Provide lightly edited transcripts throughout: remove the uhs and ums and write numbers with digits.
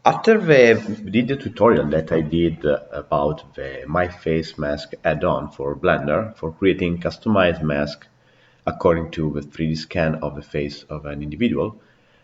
After the video tutorial that I did about the MyFaceMask add-on for Blender for creating customized mask according to the 3D scan of the face of an individual,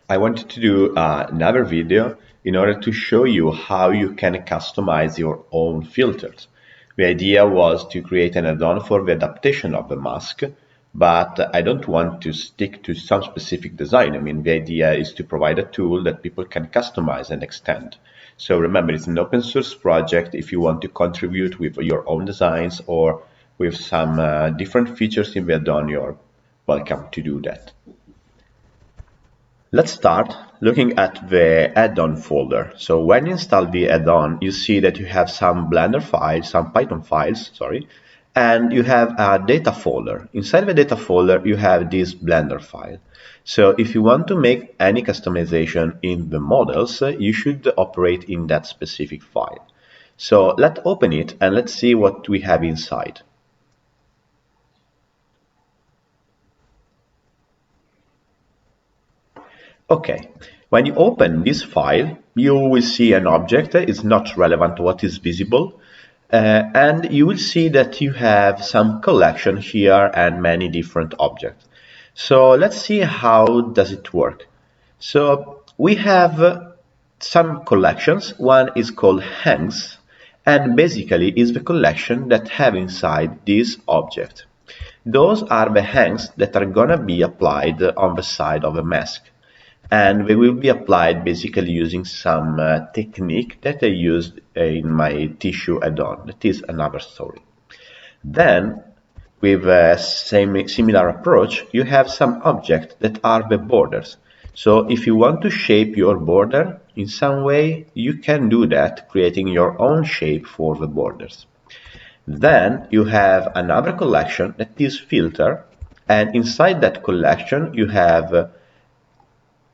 I wanted to do another video in order to show you how you can customize your own filters. The idea was to create an add-on for the adaptation of the mask, but I don't want to stick to some specific design. I mean, the idea is to provide a tool that people can customize and extend. So remember, it's an open source project. If you want to contribute with your own designs or with some different features in the add-on, you're welcome to do that. Let's start looking at the add-on folder. So when you install the add-on, you see that you have some Blender files, some Python files, and you have a data folder. Inside the data folder, you have this Blender file. So if you want to make any customization in the models, you should operate in that specific file. So let's open it and let's see what we have inside. Okay, when you open this file, you will see an object. It's not relevant to what is visible. And you will see that you have some collection here and many different objects. So let's see how does it work. So we have some collections. One is called hangs, and basically is the collection that have inside this object. Those are the hangs that are gonna be applied on the side of a mask. And they will be applied basically using some technique that I used in my tissue add-on. That is another story. Then, with a similar approach, you have some objects that are the borders. So if you want to shape your border in some way, you can do that, creating your own shape for the borders. Then you have another collection that is filter, and inside that collection you have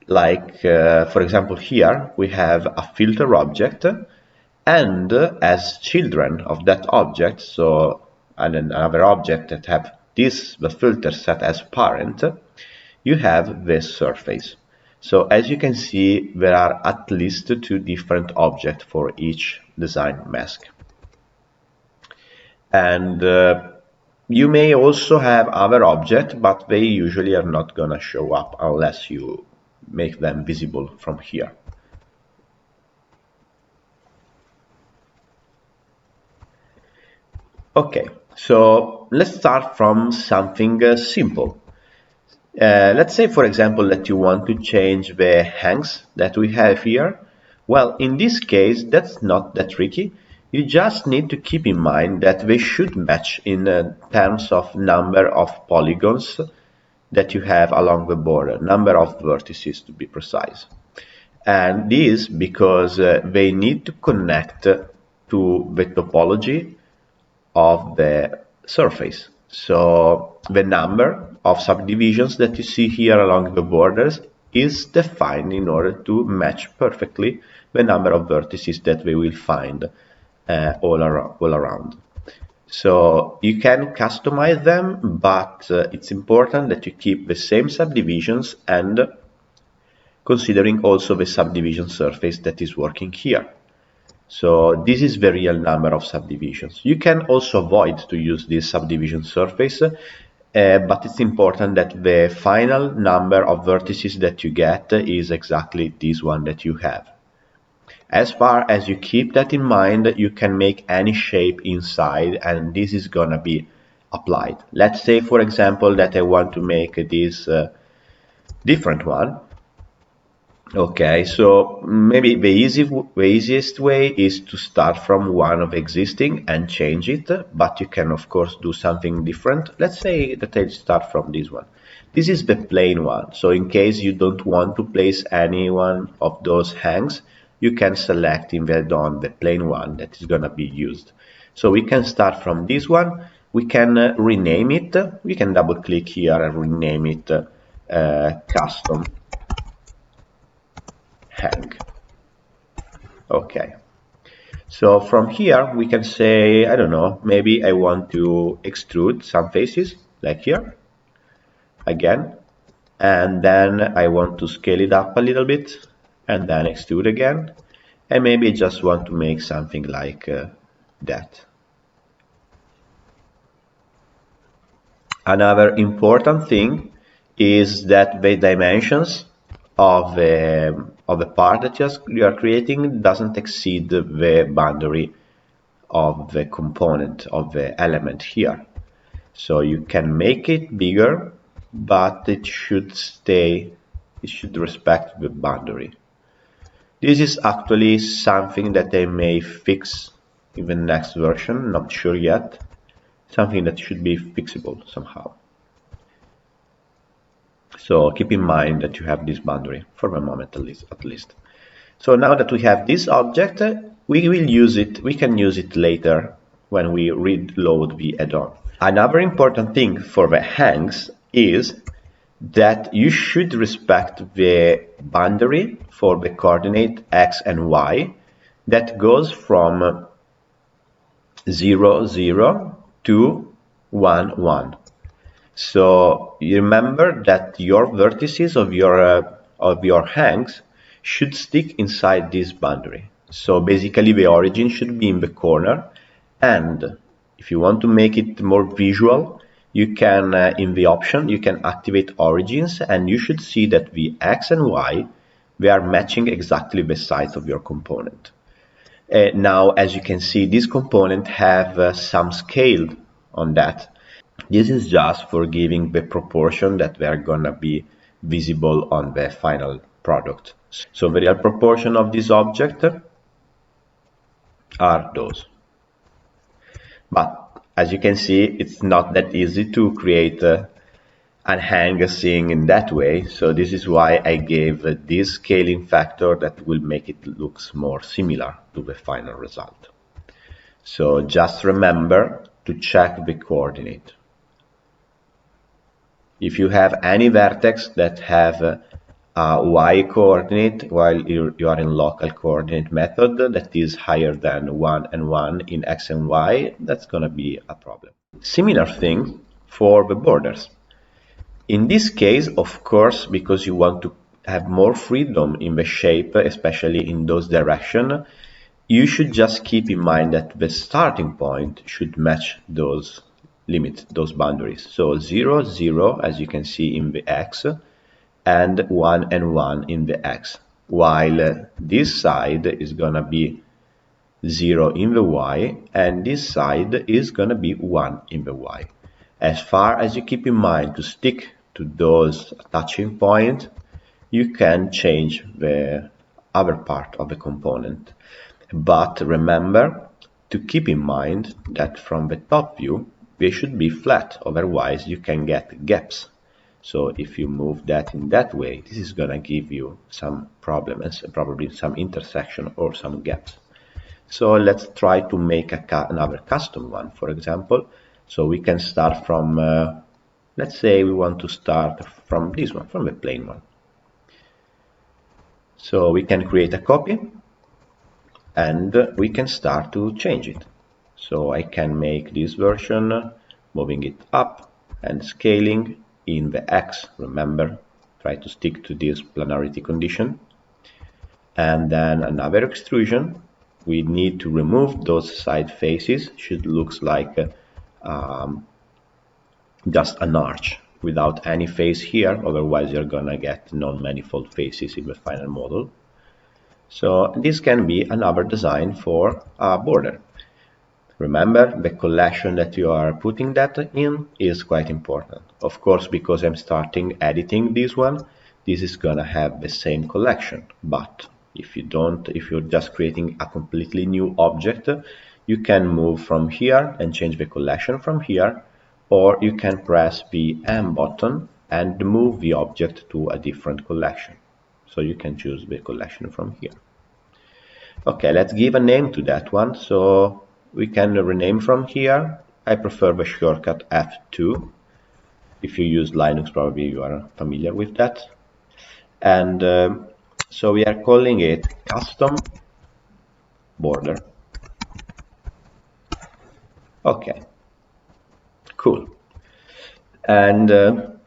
for example, here we have a filter object, and as children of that object, so and another object that have the filter set as parent, you have this surface. So as you can see, there are at least 2 different objects for each design mask. And you may also have other objects, but they usually are not gonna show up unless you make them visible from here. Okay, so let's start from something simple. Let's say, for example, that you want to change the hangs that we have here. Well, in this case, that's not that tricky. You just need to keep in mind that they should match in terms of number of polygons that you have along the border, number of vertices to be precise. And this because they need to connect to the topology of the surface. So the number of subdivisions that you see here along the borders is defined in order to match perfectly the number of vertices that we will find all around. So you can customize them, but it's important that you keep the same subdivisions and considering also the subdivision surface that is working here. So this is the real number of subdivisions. You can also avoid to use this subdivision surface, but it's important that the final number of vertices that you get is exactly this one that you have. As far as you keep that in mind, you can make any shape inside and this is gonna be applied. Let's say, for example, that I want to make this different one. Okay, so maybe the easiest way is to start from one of existing and change it, but you can of course do something different. Let's say that I start from this one. This is the plain one, so in case you don't want to place any one of those hangs, you can select in the add-on the plain one that is going to be used. So we can start from this one. We can rename it. We can double click here and rename it custom hang. Okay. So from here we can say, I don't know, maybe I want to extrude some faces like here again, and then I want to scale it up a little bit and then extrude again, and maybe I just want to make something like that. Another important thing is that the dimensions of the part that you are creating doesn't exceed the boundary of the component, of the element here. So you can make it bigger, but it should respect the boundary. This is actually something that they may fix in the next version, not sure yet. Something that should be fixable somehow. So keep in mind that you have this boundary for the moment at least. So now that we have this object, we will use it. We can use it later when we reload the add-on. Another important thing for the hangs is that you should respect the boundary for the coordinate x and y that goes from 0, 0 to 1, 1. So you remember that your vertices of your hangs should stick inside this boundary. So basically the origin should be in the corner, and if you want to make it more visual, you can in the option you can activate origins, and you should see that the x and y, they are matching exactly the size of your component. Now, as you can see, this component have some scale on that. This is just for giving the proportion that they are gonna be visible on the final product. So the real proportion of this object are those. But as you can see, it's not that easy to create and hang a thing in that way. So this is why I gave this scaling factor that will make it looks more similar to the final result. So just remember to check the coordinate. If you have any vertex that have a y coordinate while you are in local coordinate method that is higher than 1 and 1 in x and y, that's going to be a problem. Similar thing for the borders. In this case, of course, because you want to have more freedom in the shape, especially in those directions, you should just keep in mind that the starting point should match those limits, those boundaries. So 0, 0, as you can see in the x, and 1 and 1 in the x, while this side is gonna be 0 in the y, and this side is gonna be 1 in the y. As far as you keep in mind to stick to those touching points, you can change the other part of the component. But remember to keep in mind that from the top view, they should be flat, otherwise you can get gaps. So if you move that in that way, this is going to give you some problems, probably some intersection or some gaps. So let's try to make another custom one, for example. So we can start from, let's say we want to start from this one, from the plain one. So we can create a copy, and we can start to change it. So I can make this version, moving it up and scaling in the X. Remember, try to stick to this planarity condition. And then another extrusion. We need to remove those side faces. Should looks like just an arch without any face here. Otherwise, you're gonna get non-manifold faces in the final model. So this can be another design for a border. Remember, the collection that you are putting that in is quite important. Of course, because I'm starting editing this one, this is gonna have the same collection. But if you're just creating a completely new object, you can move from here and change the collection from here, or you can press the M button and move the object to a different collection. So you can choose the collection from here. Okay, let's give a name to that one. So we can rename from here. I prefer the shortcut F2. If you use Linux, probably you are familiar with that. And so we are calling it custom border. Okay, cool. And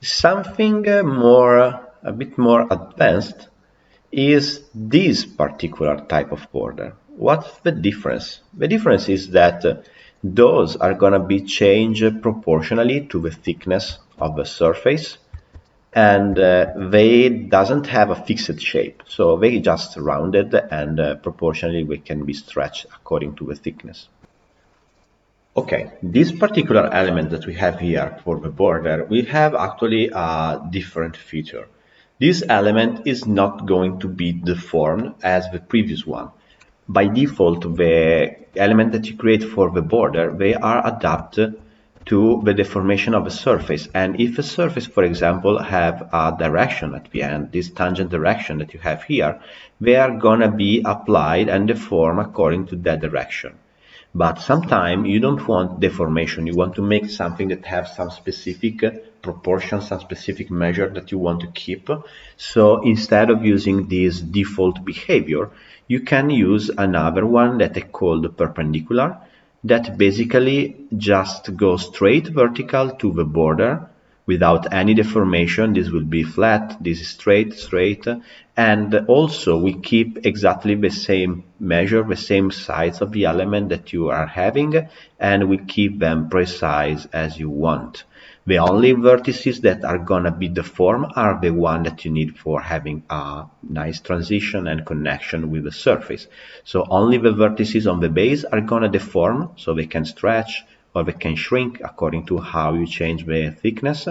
something a bit more advanced is this particular type of border. What's the difference? The difference is that those are going to be changed proportionally to the thickness of the surface, and they doesn't have a fixed shape, so they just rounded, and proportionally they can be stretched according to the thickness. Okay, this particular element that we have here for the border, we have actually a different feature. This element is not going to be deformed as the previous one. By default, the element that you create for the border, they are adapted to the deformation of a surface. And if a surface, for example, have a direction at the end, this tangent direction that you have here, they are gonna be applied and deformed according to that direction. But sometimes you don't want deformation, you want to make something that has some specific proportion, some specific measure that you want to keep. So instead of using this default behavior, you can use another one that I call the perpendicular, that basically just goes straight vertical to the border without any deformation. This will be flat, this is straight, and also we keep exactly the same measure, the same size of the element that you are having, and we keep them precise as you want. The only vertices that are gonna be deformed are the one that you need for having a nice transition and connection with the surface. So only the vertices on the base are gonna deform, so they can stretch or they can shrink according to how you change the thickness,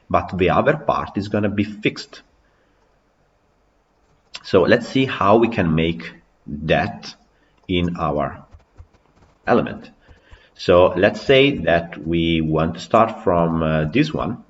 but the other part is gonna be fixed. So let's see how we can make that in our element. So let's say that we want to start from this one,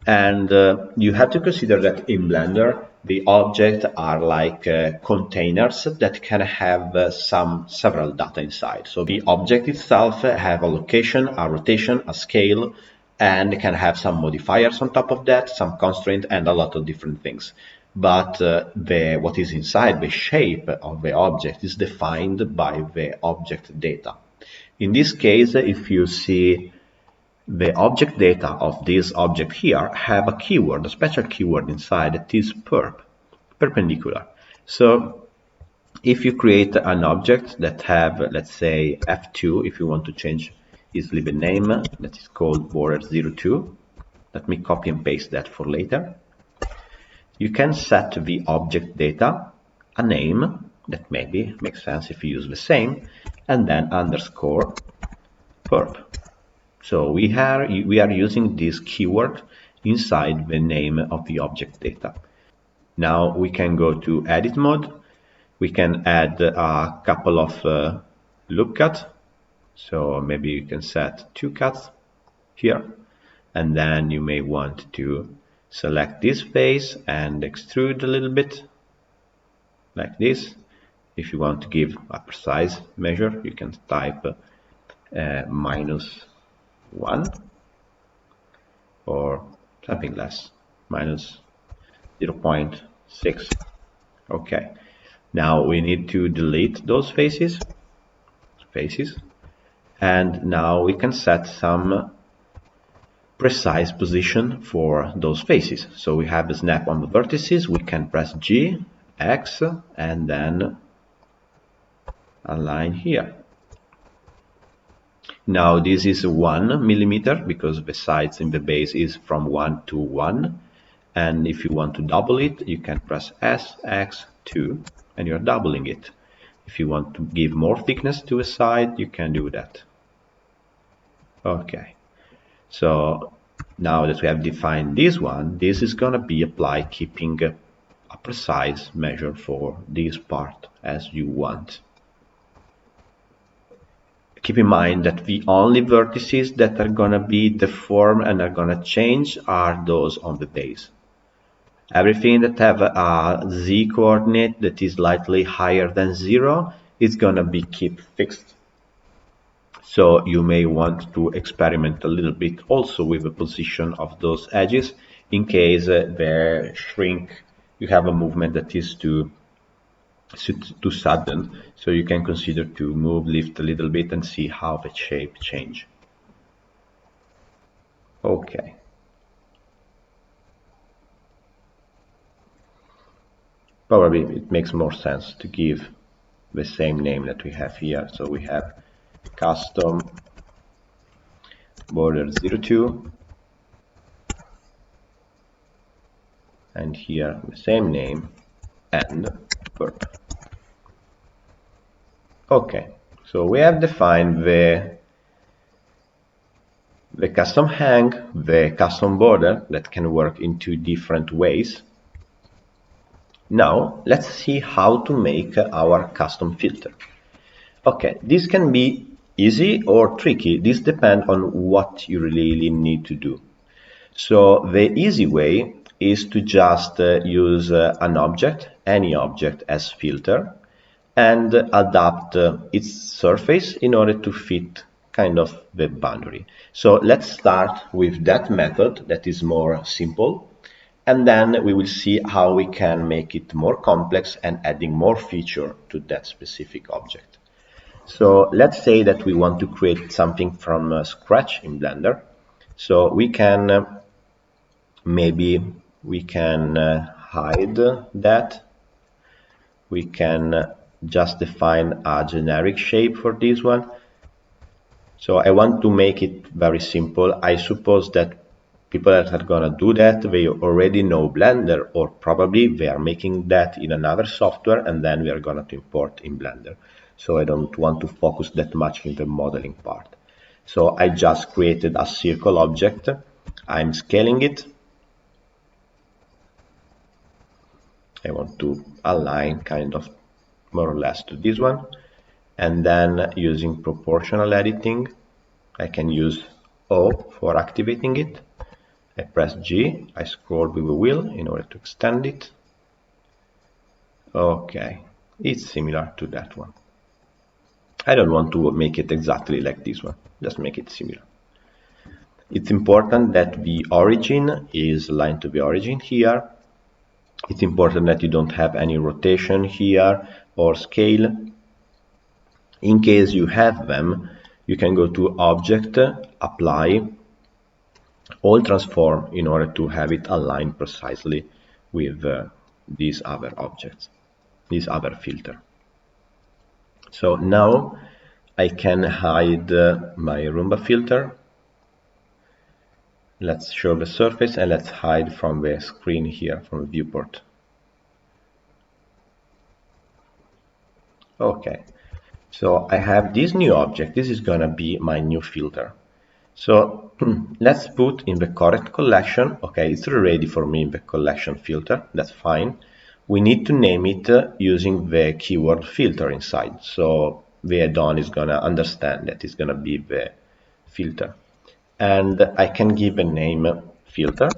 and you have to consider that in Blender the objects are like containers that can have several data inside. So the object itself have a location, a rotation, a scale, and can have some modifiers on top of that, some constraint, and a lot of different things. But what is inside, the shape of the object, is defined by the object data. In this case, if you see the object data of this object here have a keyword, a special keyword inside that is perpendicular. So if you create an object that have, let's say, F2, if you want to change easily the name, that is called border02. Let me copy and paste that for later. You can set the object data a name that maybe makes sense if you use the same, and then underscore perp. So we are using this keyword inside the name of the object data. Now we can go to edit mode. We can add a couple of loop cuts. So maybe you can set 2 cuts here, and then you may want to select this face and extrude a little bit like this. If you want to give a precise measure, you can type -1 or something less, -0.6. Okay, now we need to delete those faces, and now we can set some precise position for those faces. So we have a snap on the vertices, we can press G, X, and then a line here. Now this is 1 millimeter because the size in the base is from 1 to 1, and if you want to double it, you can press S, X, 2, and you're doubling it. If you want to give more thickness to a side, you can do that. Okay, so now that we have defined this one, this is going to be applied keeping a precise measure for this part as you want. Keep in mind that the only vertices that are going to be deformed and are going to change are those on the base. Everything that have a z coordinate that is slightly higher than 0 is going to be kept fixed. So you may want to experiment a little bit also with the position of those edges in case they shrink, you have a movement that is too sudden, so you can consider to move, lift a little bit and see how the shape change. Okay. Probably it makes more sense to give the same name that we have here. So we have custom border 02, and here the same name and birth. Okay, so we have defined the custom hang, the custom border that can work in two different ways. Now let's see how to make our custom filter. Okay, this can be easy or tricky. This depends on what you really need to do. So the easy way is to just use an object, any object, as filter, and adapt its surface in order to fit kind of the boundary. So let's start with that method that is more simple, and then we will see how we can make it more complex and adding more feature to that specific object. So let's say that we want to create something from scratch in Blender. So we can maybe we can hide that. We can just define a generic shape for this one. So I want to make it very simple. I suppose that people that are gonna do that, they already know Blender, or probably they are making that in another software and then we are gonna import in Blender. So I don't want to focus that much in the modeling part. So I just created a circle object. I'm scaling it. I want to align kind of more or less to this one, and then using proportional editing I can use O for activating it. I press G, I scroll with the wheel in order to extend it. Okay, it's similar to that one. I don't want to make it exactly like this one, just make it similar. It's important that the origin is aligned to the origin here. It's important that you don't have any rotation here or scale. In case you have them, you can go to Object, Apply, All Transform in order to have it aligned precisely with these other objects, this other filter. So now I can hide my Roomba filter. Let's show the surface and let's hide from the screen here, from the viewport. Okay, so I have this new object. This is gonna be my new filter. So let's put in the correct collection. Okay, it's ready for me in the collection filter. That's fine. We need to name it using the keyword filter inside. So the add-on is gonna understand that it's gonna be the filter. And I can give a name filter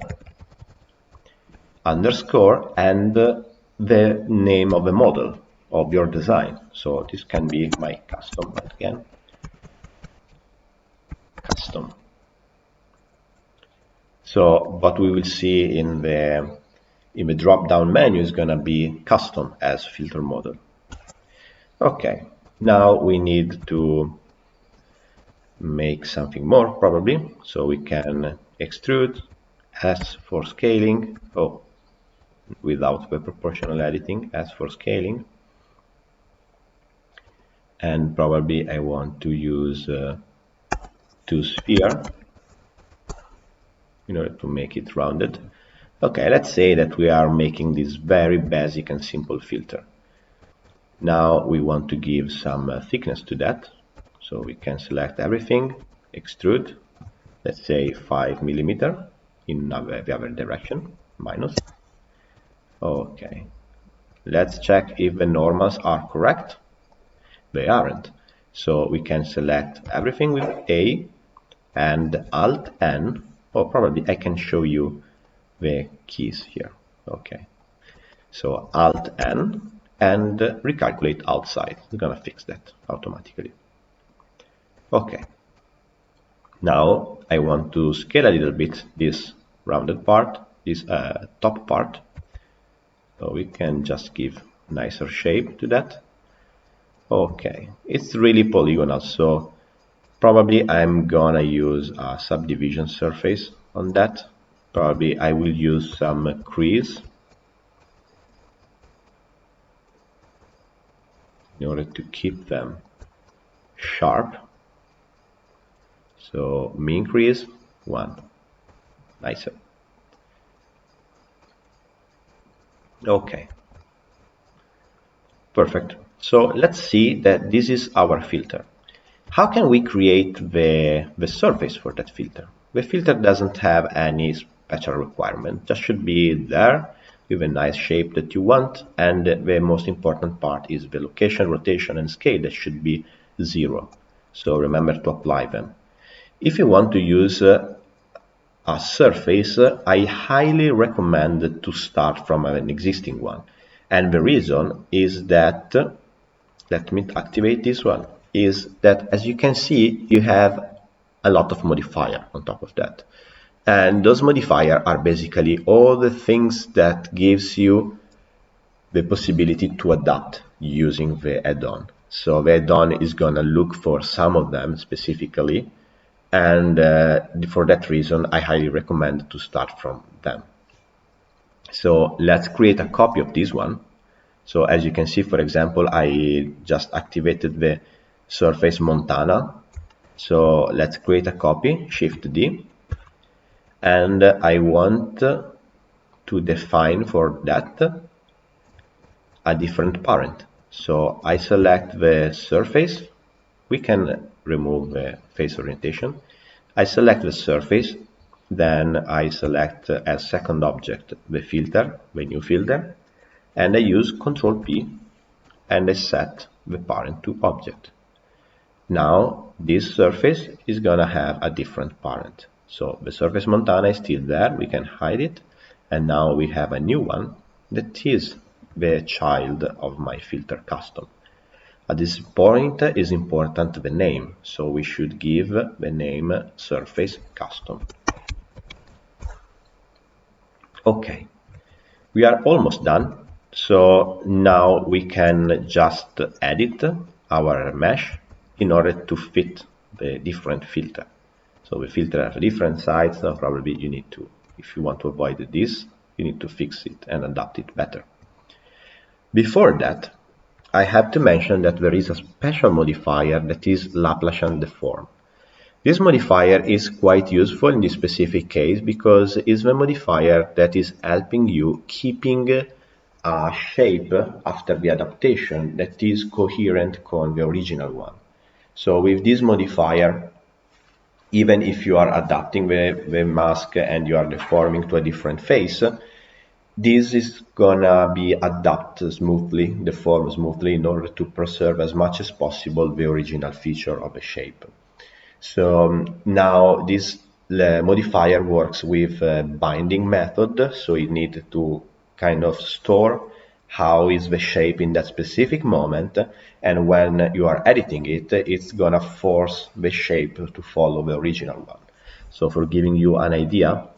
underscore and the name of the model of your design. So this can be my custom again. Custom. So what we will see in the drop-down menu is gonna be custom as filter model. Okay, now we need to make something more probably. So we can extrude, S for scaling, without the proportional editing, S for scaling. And probably I want to use to sphere in order to make it rounded. Okay, let's say that we are making this very basic and simple filter. Now we want to give some thickness to that. So we can select everything, extrude, let's say 5 millimeter in the other direction, minus. Okay, let's check if the normals are correct. They aren't. So we can select everything with A and Alt N, or probably I can show you the keys here. Okay, so Alt N and recalculate outside. It's gonna fix that automatically. Okay, now I want to scale a little bit this rounded part, this top part. So we can just give nicer shape to that. Okay, it's really polygonal, so probably I'm gonna use a subdivision surface on that. Probably I will use some crease. in order to keep them sharp. So me increase 1. Nicer. Okay. Perfect. So let's see that this is our filter. How can we create the surface for that filter? The filter doesn't have any special requirement, just should be there with a nice shape that you want, and the most important part is the location, rotation and scale that should be 0. So remember to apply them. If you want to use a surface, I highly recommend to start from an existing one. And the reason is that, let me activate this one, is that as you can see, you have a lot of modifier on top of that. And those modifier are basically all the things that gives you the possibility to adapt using the add-on. So the add-on is going to look for some of them specifically, and for that reason I highly recommend to start from them. So let's create a copy of this one. So as you can see, for example, I just activated the surface Montana. So let's create a copy, Shift D, and I want to define for that a different parent. So I select the surface. We can remove the face orientation. I select the surface, then I select as second object the filter, the new filter, and I use Ctrl P and I set the parent to object. Now this surface is gonna have a different parent. So the surface Montana is still there, we can hide it, and now we have a new one that is the child of my filter custom. At this point is important the name, so we should give the name surface custom. Okay, we are almost done. So now we can just edit our mesh in order to fit the different filter. So the filter have different sides, so probably you need to, if you want to avoid this, you need to fix it and adapt it better. Before that, I have to mention that there is a special modifier that is Laplacian deform. This modifier is quite useful in this specific case because it's the modifier that is helping you keeping a shape after the adaptation that is coherent with the original one. So with this modifier, even if you are adapting the mask and you are deforming to a different face, this is gonna be adapted smoothly, deformed smoothly in order to preserve as much as possible the original feature of the shape. So now this modifier works with a binding method, so you need to kind of store how is the shape in that specific moment, and when you are editing it, it's gonna force the shape to follow the original one. So for giving you an idea,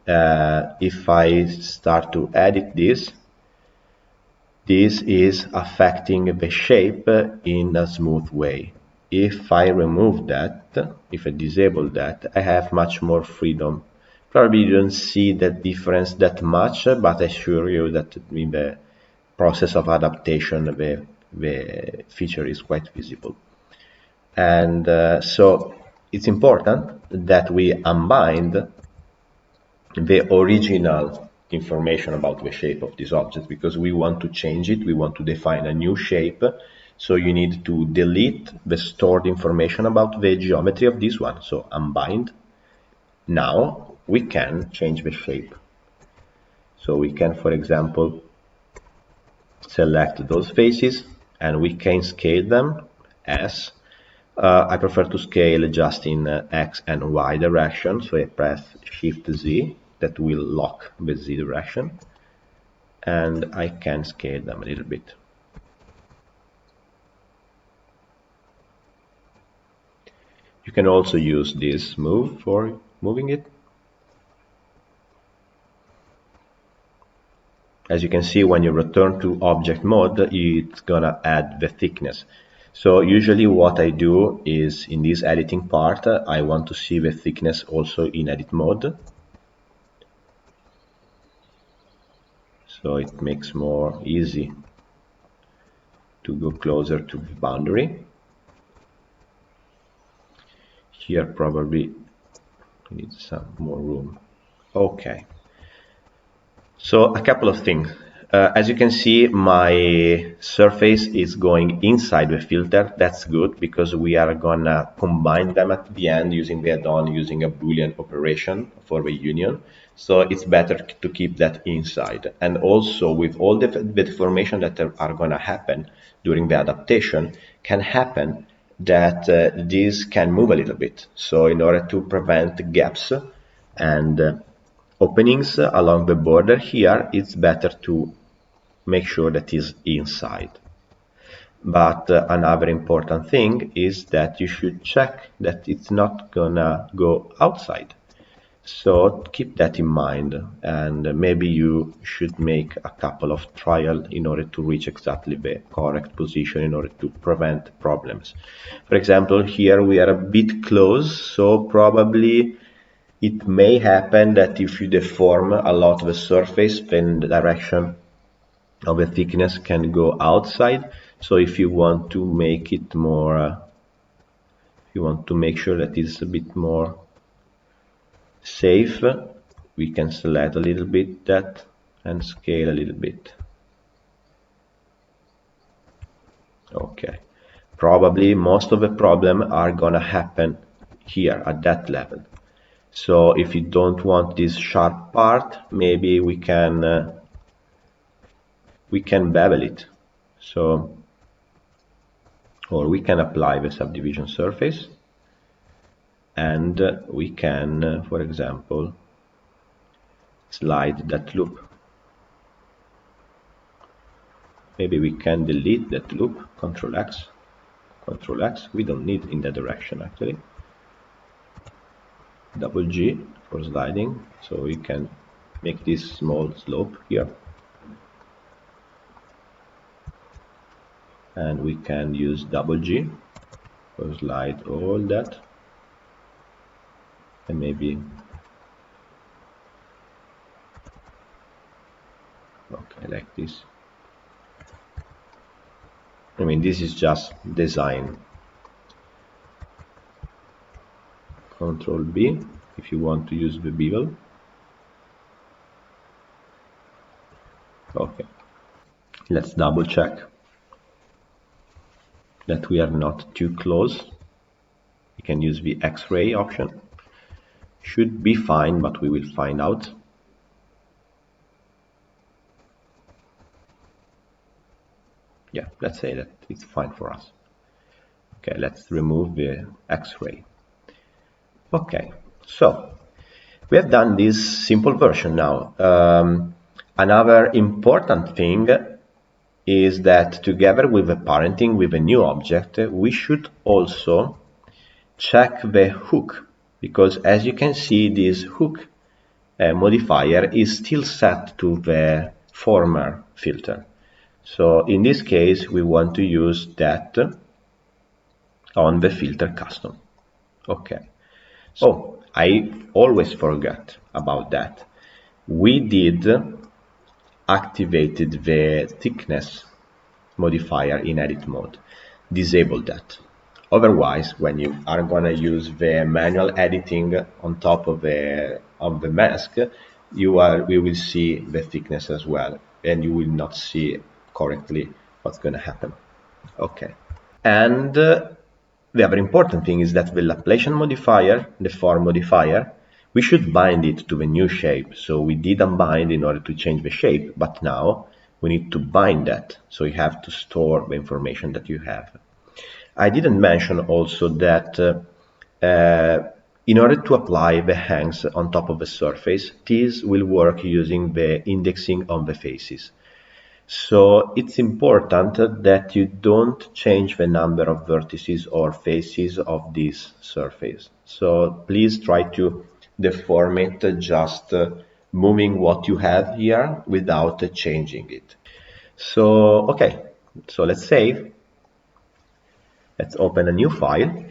if I start to edit this is affecting the shape in a smooth way. If I remove that, if I disable that, I have much more freedom. Probably you don't see that difference that much, but I assure you that in the process of adaptation, the feature is quite visible. And so it's important that we unbind the original information about the shape of this object, because we want to change it, we want to define a new shape, so you need to delete the stored information about the geometry of this one, so unbind. Now we can change the shape, so we can, for example, select those faces and we can scale them as I prefer to scale just in X and Y direction, so I press Shift Z, that will lock the Z direction, and I can scale them a little bit. You can also use this move for moving it. As you can see, when you return to object mode, it's gonna add the thickness. So usually what I do is, in this editing part, I want to see the thickness also in edit mode. So it makes more easy to go closer to the boundary. Here probably we need some more room. Okay. So a couple of things. As you can see, my surface is going inside the filter. That's good because we are gonna combine them at the end using the add-on, using a Boolean operation for the union. So it's better to keep that inside. And also with all the deformation that are gonna happen during the adaptation, can happen that this can move a little bit. So in order to prevent gaps and openings along the border here, it's better to make sure that is inside. But another important thing is that you should check that it's not gonna go outside. So keep that in mind, and maybe you should make a couple of trials in order to reach exactly the correct position in order to prevent problems. For example, here we are a bit close, so probably it may happen that if you deform a lot of the surface, then the direction of the thickness can go outside. So if you want to make it more, if you want to make sure that it's a bit more safe, we can select a little bit that and scale a little bit. Okay, probably most of the problem are gonna happen here at that level. So if you don't want this sharp part, maybe we can bevel it. So, or we can apply the subdivision surface, and we can, for example, slide that loop. Maybe we can delete that loop, Control X, Control X. We don't need in that direction actually. Double G for sliding, so we can make this small slope here. And we can use double G for slide all that, and maybe okay, like this. I mean, this is just design. Control B if you want to use the bevel. Okay, let's double check that we are not too close. We can use the X-ray option. Should be fine, but we will find out. Yeah, let's say that it's fine for us. Okay, let's remove the X-ray. Okay, so we have done this simple version now. Another important thing is that together with the parenting with a new object, we should also check the hook, because as you can see, this hook modifier is still set to the former filter. So in this case, we want to use that on the filter custom. Okay. So I always forget about that. We did activated the thickness modifier in edit mode. Disable that. Otherwise, when you are gonna use the manual editing on top of the mask, we will see the thickness as well, and you will not see correctly what's gonna happen. Okay, and the other important thing is that the Laplacian modifier, the form modifier, we should bind it to the new shape. So we did unbind in order to change the shape, but now we need to bind that. So you have to store the information that you have. I didn't mention also that in order to apply the hangs on top of the surface, this will work using the indexing on the faces. So it's important that you don't change the number of vertices or faces of this surface. So please try to deform it, just moving what you have here without changing it. So, okay, so let's save. Let's open a new file.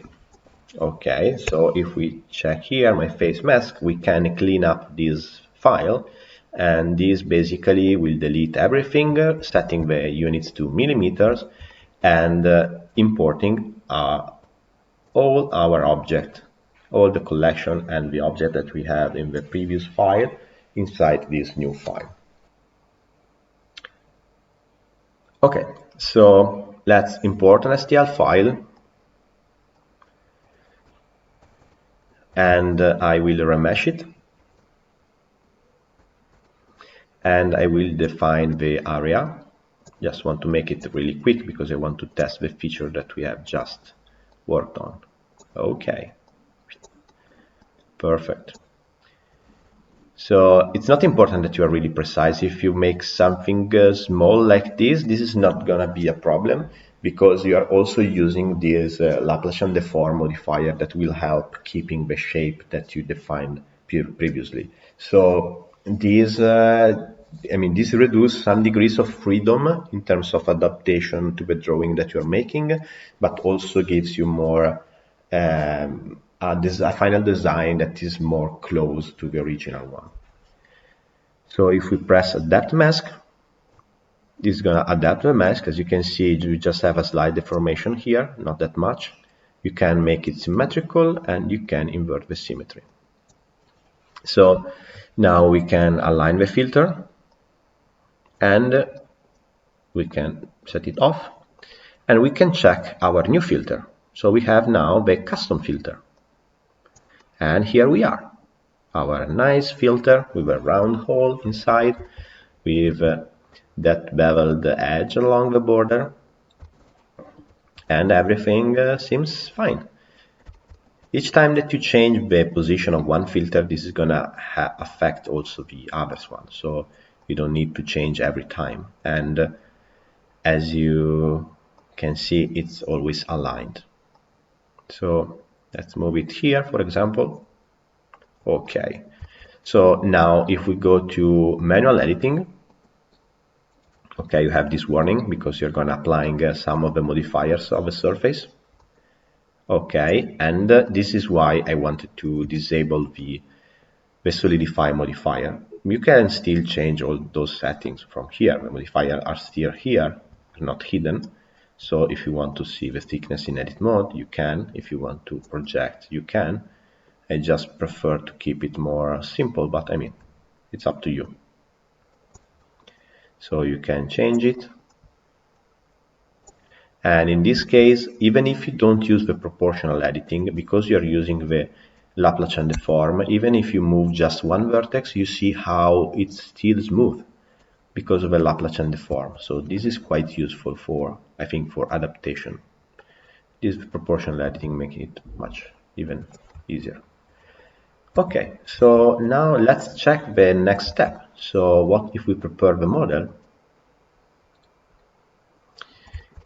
Okay, so if we check here, MyFaceMask, we can clean up this file. And this basically will delete everything, setting the units to millimeters, and importing all our object, all the collection and the object that we have in the previous file inside this new file. Okay, so let's import an STL file, and I will remesh it, and I will define the area. Just want to make it really quick because I want to test the feature that we have just worked on. Okay, perfect. So it's not important that you are really precise. If you make something small like this is not gonna be a problem, because you are also using this Laplacian deform modifier that will help keeping the shape that you defined previously. So this, this reduces some degrees of freedom in terms of adaptation to the drawing that you are making, but also gives you more a final design that is more close to the original one. So if we press adapt mask, this is going to adapt the mask. As you can see, you just have a slight deformation here, not that much. You can make it symmetrical and you can invert the symmetry. So now we can align the filter and we can set it off, and we can check our new filter. So we have now the custom filter, and here we are, our nice filter with a round hole inside, with that beveled edge along the border, and everything seems fine. Each time that you change the position of one filter, this is gonna affect also the others one, so you don't need to change every time. And as you can see, it's always aligned. So let's move it here, for example. Okay, so now if we go to manual editing, okay, you have this warning because you're going to applying some of the modifiers of the surface. Okay, and this is why I wanted to disable the solidify modifier. You can still change all those settings from here. The modifiers are still here, not hidden. So if you want to see the thickness in edit mode, you can. If you want to project, you can. I just prefer to keep it more simple, but I mean, it's up to you. So you can change it. And in this case, even if you don't use the proportional editing, because you're using the Laplacian deform, even if you move just one vertex, you see how it's still smooth because of the Laplacian deform. So this is quite useful for, I think, for adaptation. This proportional editing makes it much even easier. Okay, so now let's check the next step. So what if we prepare the model?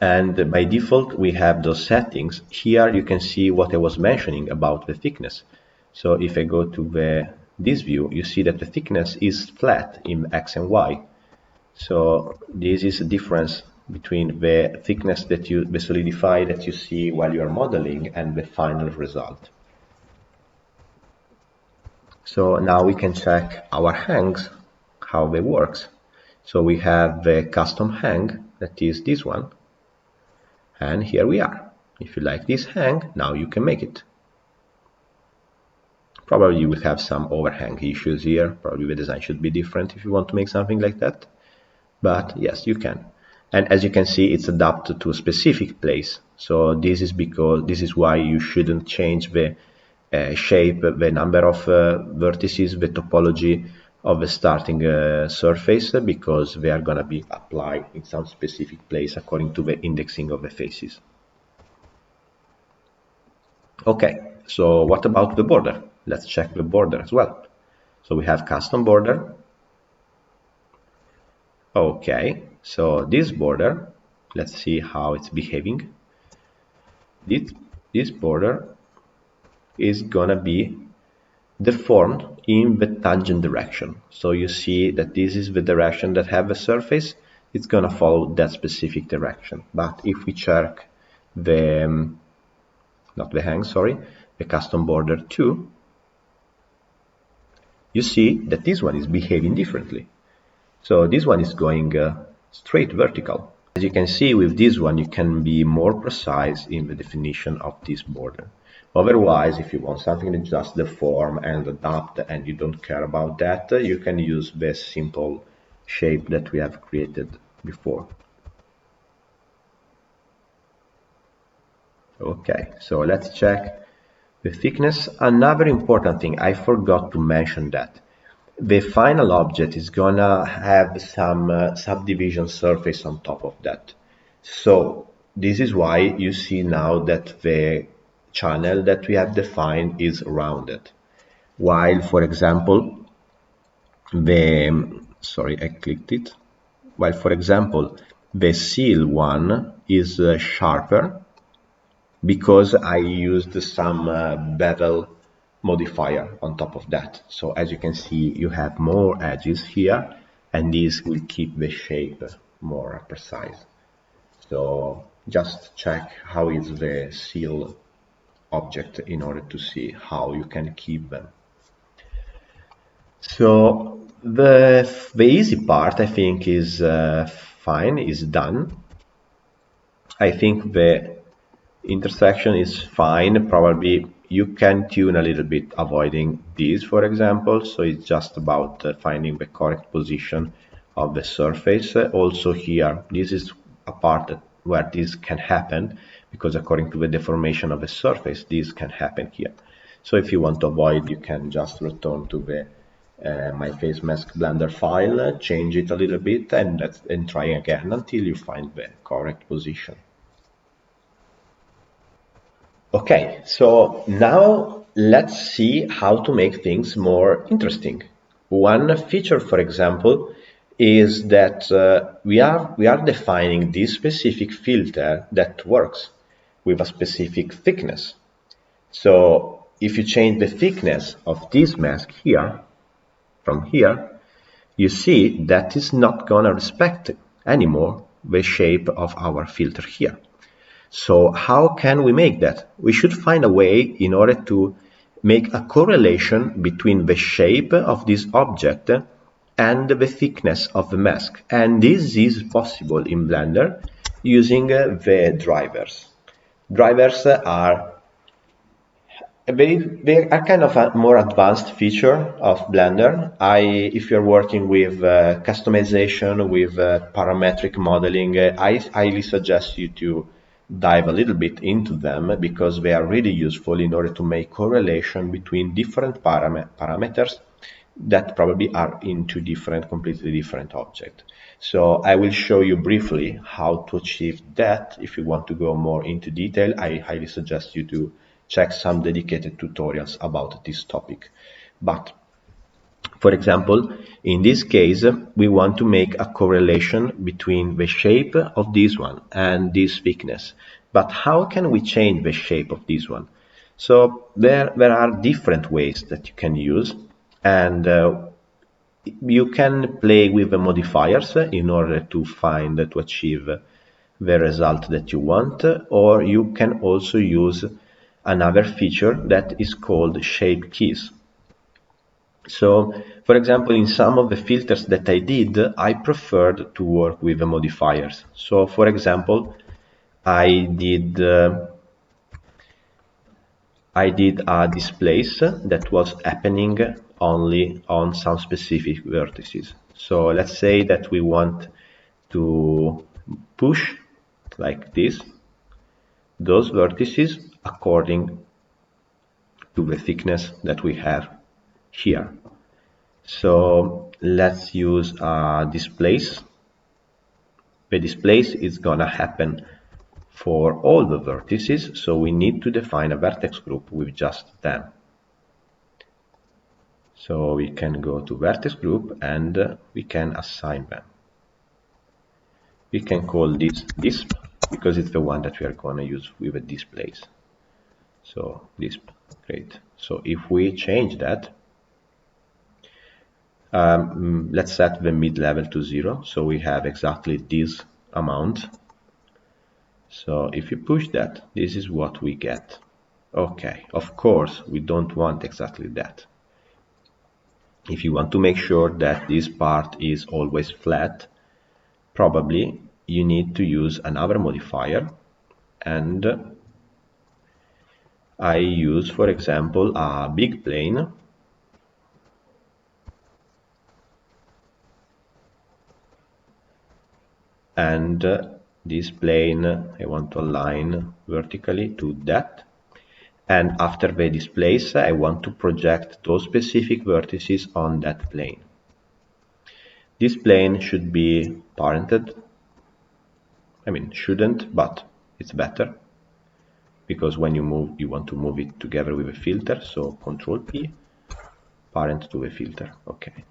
And by default, we have those settings. Here you can see what I was mentioning about the thickness. So if I go to this view, you see that the thickness is flat in X and Y. So this is a difference between the thickness that the solidify that you see while you are modeling and the final result. So now we can check our hangs, how they works. So we have the custom hang, that is this one. And here we are. If you like this hang, now you can make it. Probably you will have some overhang issues here. Probably the design should be different if you want to make something like that. But yes, you can. And as you can see, it's adapted to a specific place. So this is why you shouldn't change the shape, the number of vertices, the topology of the starting surface, because they are going to be applied in some specific place according to the indexing of the faces. Okay, so what about the border? Let's check the border as well. So we have custom border. Okay, so this border, let's see how it's behaving. This border is gonna be deformed in the tangent direction. So you see that this is the direction that have the surface. It's gonna follow that specific direction. But if we check the custom border 2, you see that this one is behaving differently. So this one is going straight vertical, As you can see, with this one, you can be more precise in the definition of this border. Otherwise, if you want something to just deform and adapt and you don't care about that, you can use the simple shape that we have created before. Okay, so let's check the thickness. Another important thing, I forgot to mention that. The final object is gonna have some subdivision surface on top of that. So this is why you see now that the channel that we have defined is rounded. While, for example, I clicked it. While, for example, the seal one is sharper because I used some bevel modifier on top of that. So as you can see, you have more edges here, and these will keep the shape more precise. So just check how is the seal object in order to see how you can keep them. So the easy part, I think, is fine, is done. I think the intersection is fine. Probably you can tune a little bit avoiding these, for example. So it's just about finding the correct position of the surface. Also here, this is a part where this can happen, because according to the deformation of the surface, this can happen here. So if you want to avoid, you can just return to the MyFaceMask Blender file, change it a little bit, and try again until you find the correct position. Okay, so now let's see how to make things more interesting. One feature, for example, is that we are defining this specific filter that works with a specific thickness. So if you change the thickness of this mask here, from here, you see that it's not gonna respect anymore the shape of our filter here. So how can we make that? We should find a way in order to make a correlation between the shape of this object and the thickness of the mask. And this is possible in Blender using the drivers. Drivers are they are kind of a more advanced feature of Blender. If you're working with customization, with parametric modeling, I highly suggest you to dive a little bit into them, because they are really useful in order to make correlation between different parameters that probably are in two completely different objects. So I will show you briefly how to achieve that. If you want to go more into detail, I highly suggest you to check some dedicated tutorials about this topic. But for example, in this case, we want to make a correlation between the shape of this one and this thickness. But how can we change the shape of this one? So there are different ways that you can use, and you can play with the modifiers in order to achieve the result that you want, or you can also use another feature that is called shape keys. So, for example, in some of the filters that I did, I preferred to work with the modifiers. So, for example, I did a displace that was happening only on some specific vertices. So let's say that we want to push like this those vertices according to the thickness that we have here. So let's use a displace. The displace is gonna happen for all the vertices, so we need to define a vertex group with just them. So we can go to vertex group and we can assign them. We can call this disp because it's the one that we are going to use with a displace. So disp, great. So if we change that, let's set the mid-level to 0, so we have exactly this amount. So if you push that, this is what we get. Okay, of course, we don't want exactly that. If you want to make sure that this part is always flat, probably you need to use another modifier, and I use, for example, a big plane, and this plane I want to align vertically to that, and after the displace I want to project those specific vertices on that plane. This plane should be parented, I mean shouldn't, but it's better, because when you move, you want to move it together with a filter, so Control P, parent to a filter. Okay.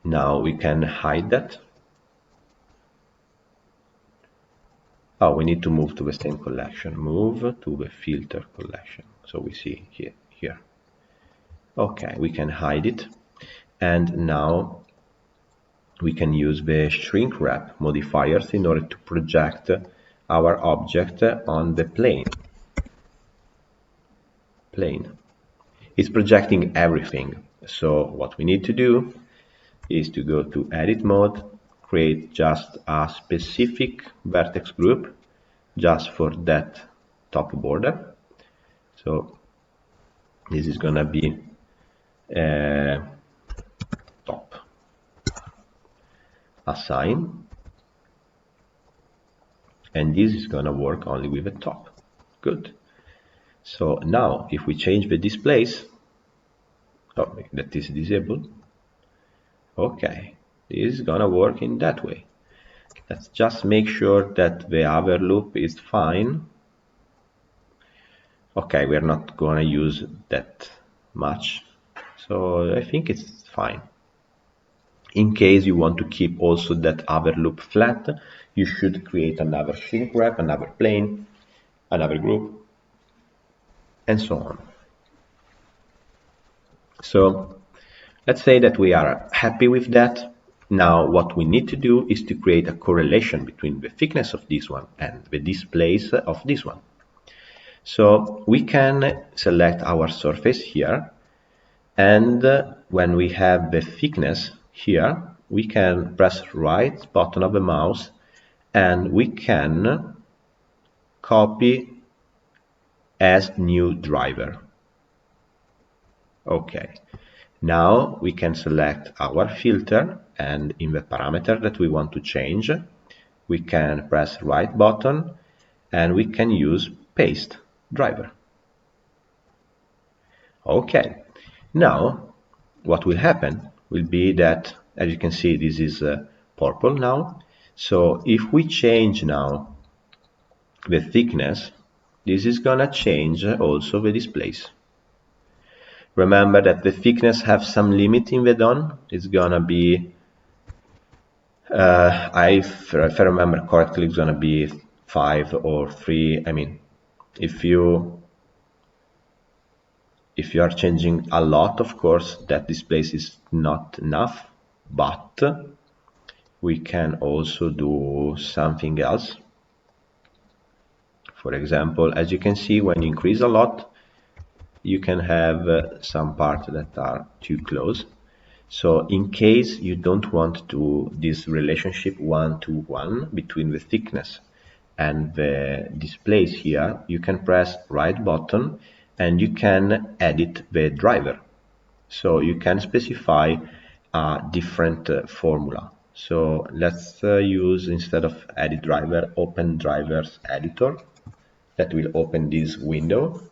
Now we can hide that. Oh, we need to move to the same collection. Move to the filter collection. So we see here. Okay, we can hide it. And now we can use the shrink wrap modifiers in order to project our object on the plane. It's projecting everything. So what we need to do is to go to edit mode, create just a specific vertex group just for that top border. So this is gonna be top assign, and this is gonna work only with the top. Good. So now if we change the displace, oh, that is disabled. Okay, this is gonna work in that way. Let's just make sure that the other loop is fine. Okay, we're not gonna use that much, so I think it's fine. In case you want to keep also that other loop flat, you should create another shrink wrap, another plane, another group, and so on. So let's say that we are happy with that. Now what we need to do is to create a correlation between the thickness of this one and the displace of this one. So we can select our surface here, and when we have the thickness here, we can press right button of the mouse and we can copy as new driver. Okay, now we can select our filter, and in the parameter that we want to change, we can press right button and we can use paste driver. Okay, now what will happen will be that, as you can see, this is purple now. So if we change now the thickness, this is gonna change also the displace. Remember that the thickness has some limit in the DOM. It's gonna be, if I remember correctly, it's gonna be 5 or 3. I mean, if you are changing a lot, of course, that displace is not enough, but we can also do something else. For example, as you can see, when you increase a lot, you can have some parts that are too close. So in case you don't want to this relationship 1-to-1 between the thickness and the displace here, you can press right button and you can edit the driver. So you can specify a different formula. So let's use, instead of edit driver, open drivers editor. That will open this window,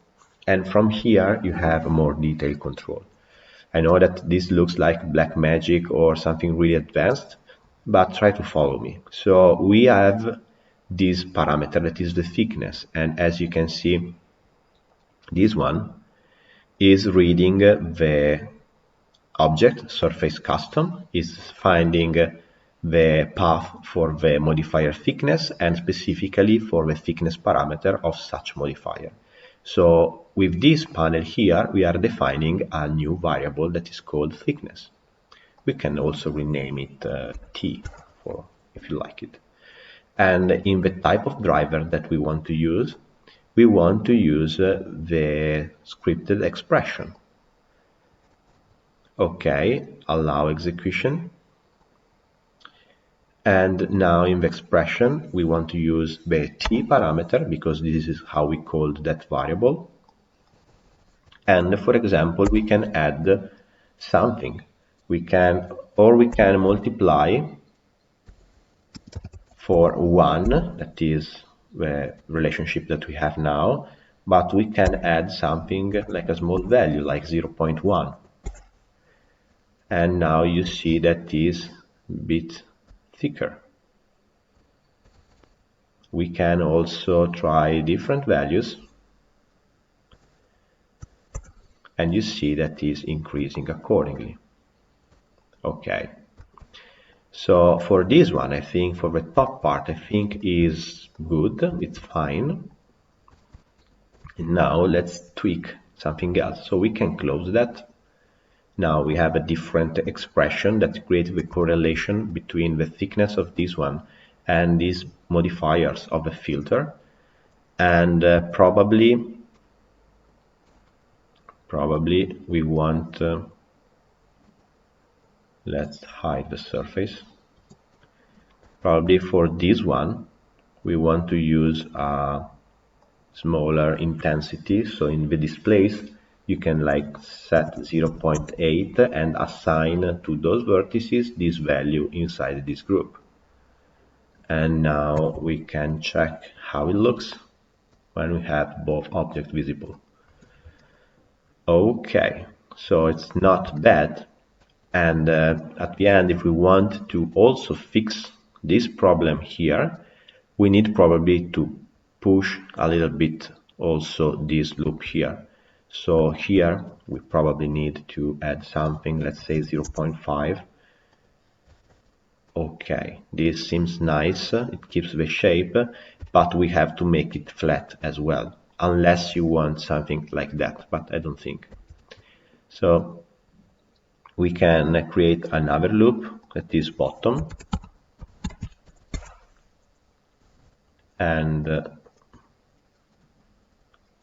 and from here you have more detailed control. I know that this looks like black magic or something really advanced, but try to follow me. So we have this parameter that is the thickness, and as you can see, this one is reading the object surface custom, is finding the path for the modifier thickness and specifically for the thickness parameter of such modifier. So with this panel here, we are defining a new variable that is called thickness. We can also rename it T, for if you like it. And in the type of driver that we want to use the scripted expression. Okay, allow execution. And now in the expression, we want to use the t parameter because this is how we called that variable. And for example, we can add something. We can multiply for 1, that is the relationship that we have now, but we can add something like a small value, like 0.1. And now you see that is a bit thicker. We can also try different values, and you see that is increasing accordingly. Okay. So for this one, I think for the top part, I think is good, it's fine. And now let's tweak something else. So we can close that. Now we have a different expression that creates the correlation between the thickness of this one and these modifiers of the filter. And probably we want, let's hide the surface. Probably for this one, we want to use a smaller intensity. So in the displays, you can like set 0.8 and assign to those vertices this value inside this group. And now we can check how it looks when we have both objects visible. Okay, so it's not bad. And at the end, if we want to also fix this problem here, we need probably to push a little bit also this loop here. So here we probably need to add something, let's say 0.5. Okay, this seems nice, it keeps the shape, but we have to make it flat as well, unless you want something like that, but I don't think. So we can create another loop at this bottom, and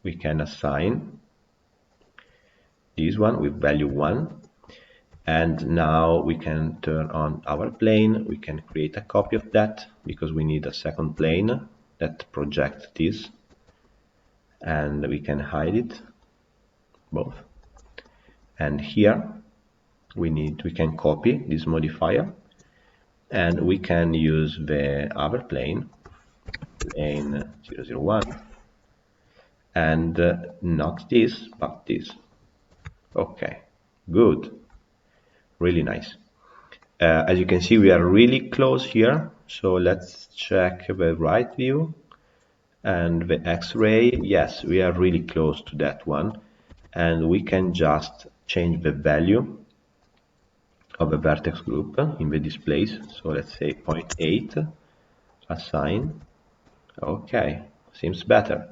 we can assign this one with value 1. And now we can turn on our plane. We can create a copy of that because we need a second plane that projects this, and we can hide it both. And here we can copy this modifier, and we can use the other plane 001, and not this but this. Okay, good. Really nice. As you can see, we are really close here. So let's check the right view and the X-ray. Yes, we are really close to that one. And we can just change the value of the vertex group in the displays. So let's say 0.8, assign. Okay, seems better.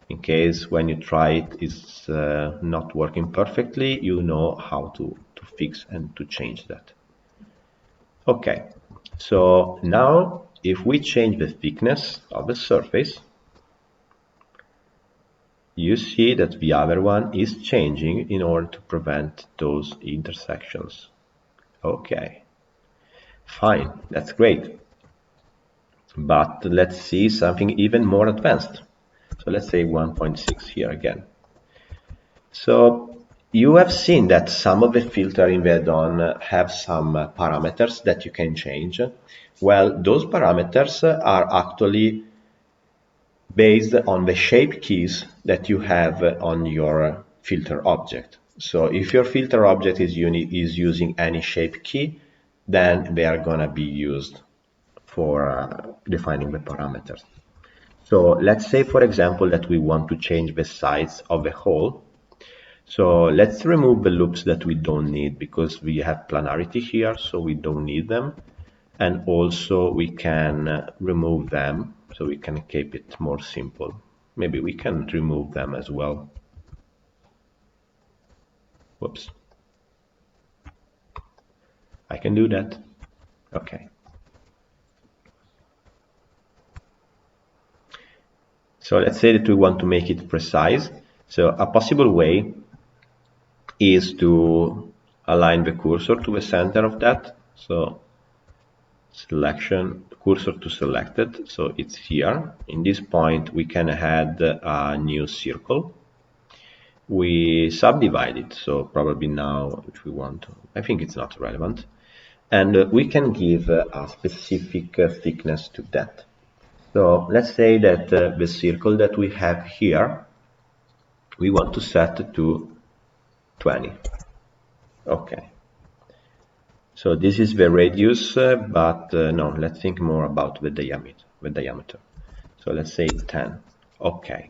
In case when you try it is not working perfectly, you know how to fix and to change that. Okay, so now if we change the thickness of the surface, you see that the other one is changing in order to prevent those intersections. Okay, fine, that's great. But let's see something even more advanced. So let's say 1.6 here again. So you have seen that some of the filters in the add-on have some parameters that you can change. Well, those parameters are actually based on the shape keys that you have on your filter object. So if your filter object is using any shape key, then they are going to be used for defining the parameters. So let's say, for example, that we want to change the size of the hole. So let's remove the loops that we don't need because we have planarity here, so we don't need them. And also we can remove them so we can keep it more simple. Maybe we can remove them as well. Whoops. I can do that. Okay. So let's say that we want to make it precise. So a possible way is to align the cursor to the center of that. So selection, cursor to selected, so it's here. In this point we can add a new circle. We subdivide it, so probably now if we want to, I think it's not relevant, and we can give a specific thickness to that. So let's say that the circle that we have here, we want to set to 20. Okay. So this is the radius, but no, let's think more about the diameter. So let's say 10. Okay.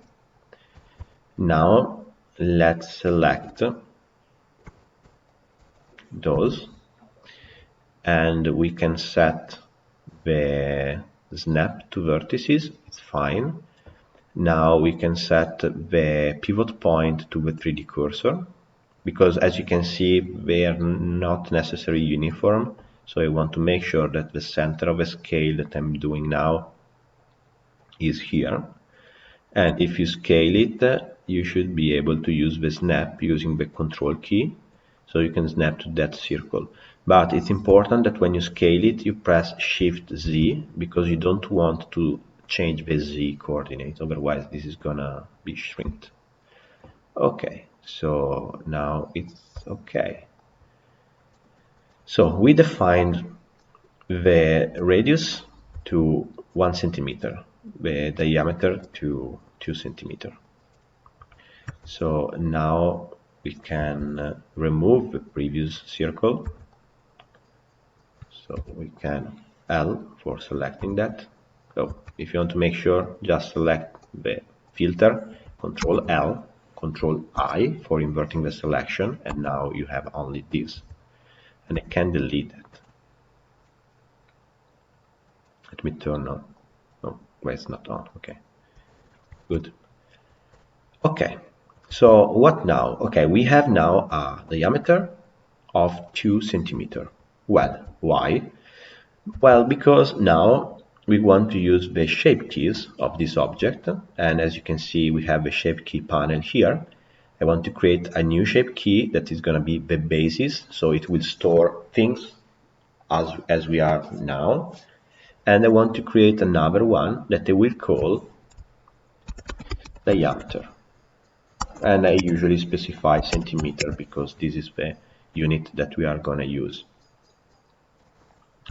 Now let's select those, and we can set the snap to vertices. It's fine. Now we can set the pivot point to the 3D cursor, because as you can see they are not necessarily uniform, so I want to make sure that the center of the scale that I'm doing now is here. And if you scale it, you should be able to use the snap using the control key, so you can snap to that circle. But it's important that when you scale it, you press Shift Z, because you don't want to change the Z coordinate, otherwise this is gonna be shrinked. Okay, so now it's okay. So we defined the radius to 1 centimeter, the diameter to 2 centimeter. So now we can remove the previous circle. So we can L for selecting that. So if you want to make sure, just select the filter, Control L, Control I for inverting the selection, and now you have only this. And I can delete it. Let me turn on. Oh, wait, it's not on. Okay, good. Okay, so what now? Okay, we have now a diameter of 2 centimeter. Well, why? Well, because now we want to use the shape keys of this object, and as you can see we have a shape key panel here. I want to create a new shape key that is going to be the basis, so it will store things as we are now, and I want to create another one that I will call diameter, and I usually specify centimeter because this is the unit that we are going to use.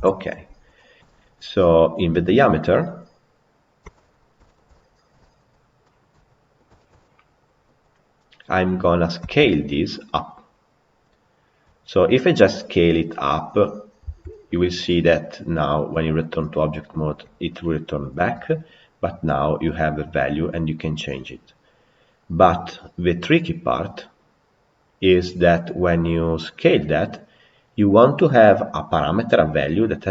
Okay, so in the diameter I'm gonna scale this up. So if I just scale it up, you will see that now when you return to object mode it will return back, but now you have a value and you can change it. But the tricky part is that when you scale that, you want to have a parameter, a value that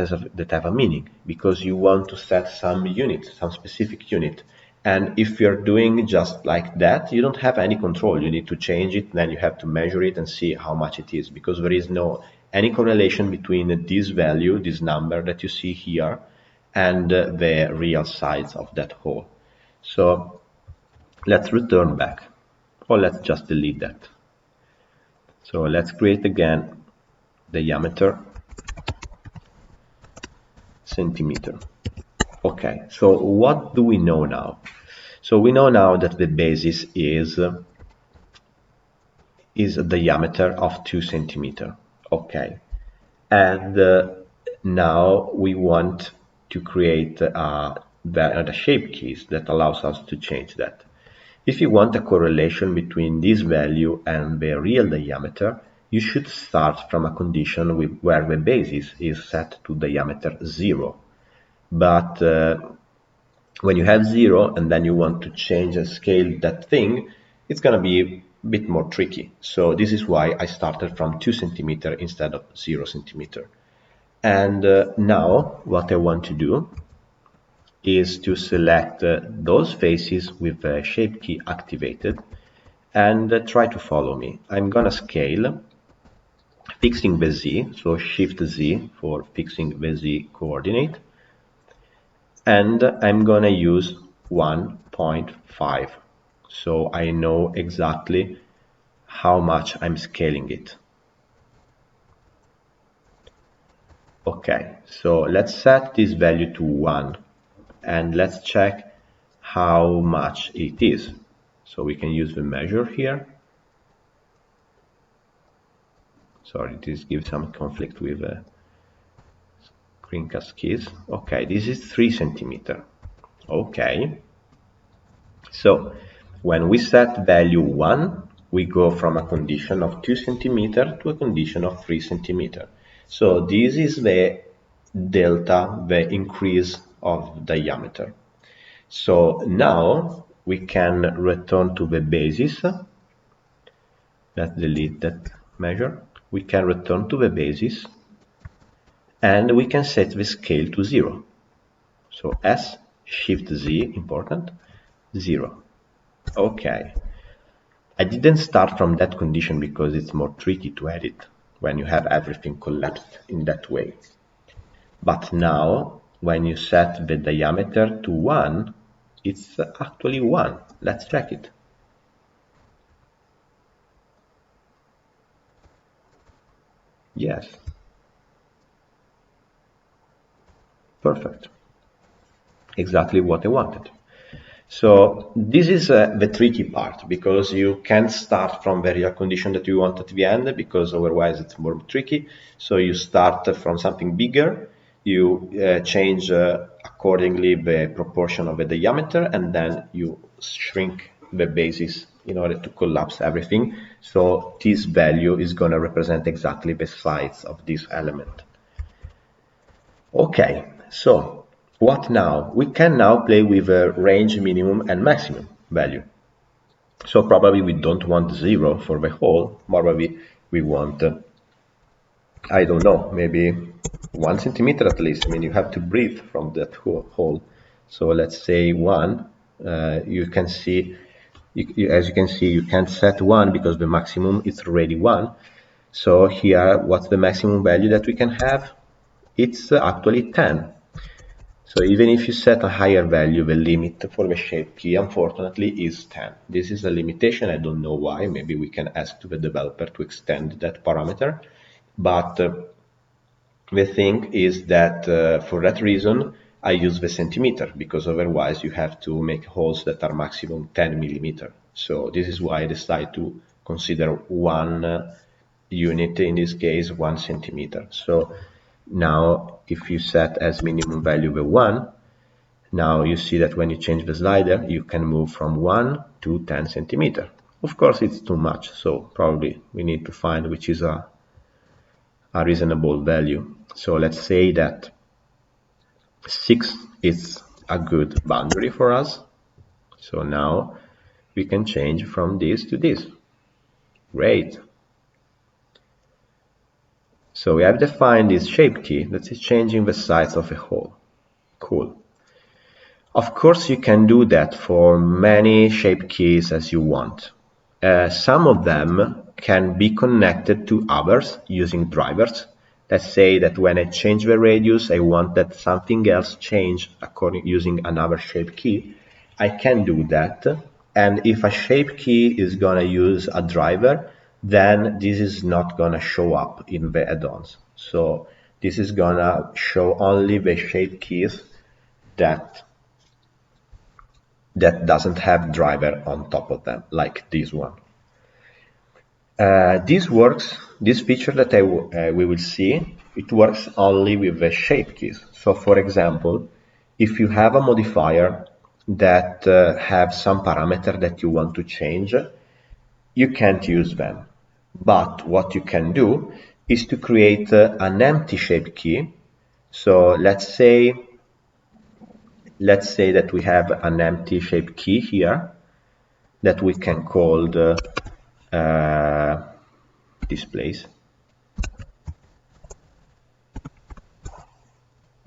have a meaning, because you want to set some unit, some specific unit. And if you're doing just like that, you don't have any control. You need to change it, then you have to measure it and see how much it is, because there is no any correlation between this value, this number that you see here, and the real size of that hole. So let's return back, or let's just delete that. So let's create again diameter centimeter. Okay, so what do we know now? So we know now that the basis is a diameter of 2 centimeter. Okay, and now we want to create the shape keys that allows us to change that. If you want a correlation between this value and the real diameter, you should start from a condition where the basis is set to diameter 0. But when you have 0 and then you want to change and scale that thing, it's going to be a bit more tricky. So this is why I started from 2 centimeter instead of 0 centimeter. And now what I want to do is to select those faces with the shape key activated and try to follow me. I'm gonna scale, fixing the Z, so Shift Z for fixing the Z coordinate, and I'm gonna use 1.5, so I know exactly how much I'm scaling it. Okay, so let's set this value to 1 and let's check how much it is. So we can use the measure here. Sorry, this gives some conflict with screencast keys. Okay, this is 3 centimeter. Okay, so when we set value 1, we go from a condition of 2 centimeter to a condition of 3 centimeter. So this is the delta, the increase of diameter. So now we can return to the basis. Let's delete that measure. We can return to the basis and we can set the scale to 0. So S, Shift Z, important, 0. Okay. I didn't start from that condition because it's more tricky to edit when you have everything collapsed in that way. But now, when you set the diameter to 1, it's actually 1. Let's check it. Yes. Perfect. Exactly what I wanted. So this is the tricky part, because you can't start from the real condition that you want at the end, because otherwise it's more tricky. So you start from something bigger, you change accordingly the proportion of the diameter, and then you shrink the basis in order to collapse everything. So this value is going to represent exactly the size of this element. Okay, so what now? We can now play with a range minimum and maximum value. So probably we don't want 0 for the hole, probably we want, I don't know, maybe 1 centimeter at least. I mean, you have to breathe from that hole. So let's say 1, you can see, as you can see, you can't set 1 because the maximum is already 1. So here, what's the maximum value that we can have? It's actually 10. So even if you set a higher value, the limit for the shape key, unfortunately, is 10. This is a limitation. I don't know why. Maybe we can ask to the developer to extend that parameter. But the thing is that for that reason, I use the centimeter, because otherwise you have to make holes that are maximum 10 millimeter. So this is why I decided to consider one unit, in this case 1 centimeter. So now if you set as minimum value the 1, now you see that when you change the slider, you can move from 1 to 10 centimeter. Of course, it's too much, so probably we need to find which is a reasonable value. So let's say that 6 is a good boundary for us. So now we can change from this to this. Great. So we have defined this shape key that is changing the size of a hole. Cool. Of course, you can do that for many shape keys as you want. Some of them can be connected to others using drivers. Let's say that when I change the radius, I want that something else change using another shape key. I can do that. And if a shape key is going to use a driver, then this is not going to show up in the add-ons. So this is going to show only the shape keys that doesn't have driver on top of them, like this one. This feature that we will see, it works only with the shape keys. So for example, if you have a modifier that have some parameter that you want to change, you can't use them. But what you can do is to create an empty shape key. So let's say that we have an empty shape key here that we can call the displays.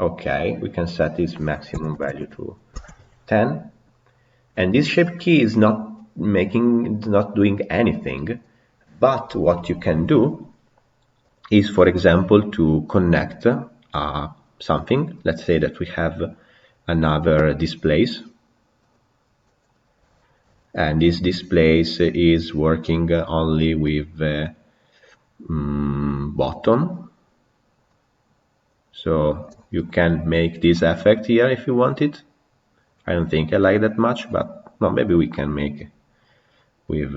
Okay, we can set this maximum value to 10, and this shape key is not doing anything. But what you can do is, for example, to connect something. Let's say that we have another displays, and this displays is working only with the bottom. So you can make this effect here if you want it. I don't think I like that much, but no, maybe we can make with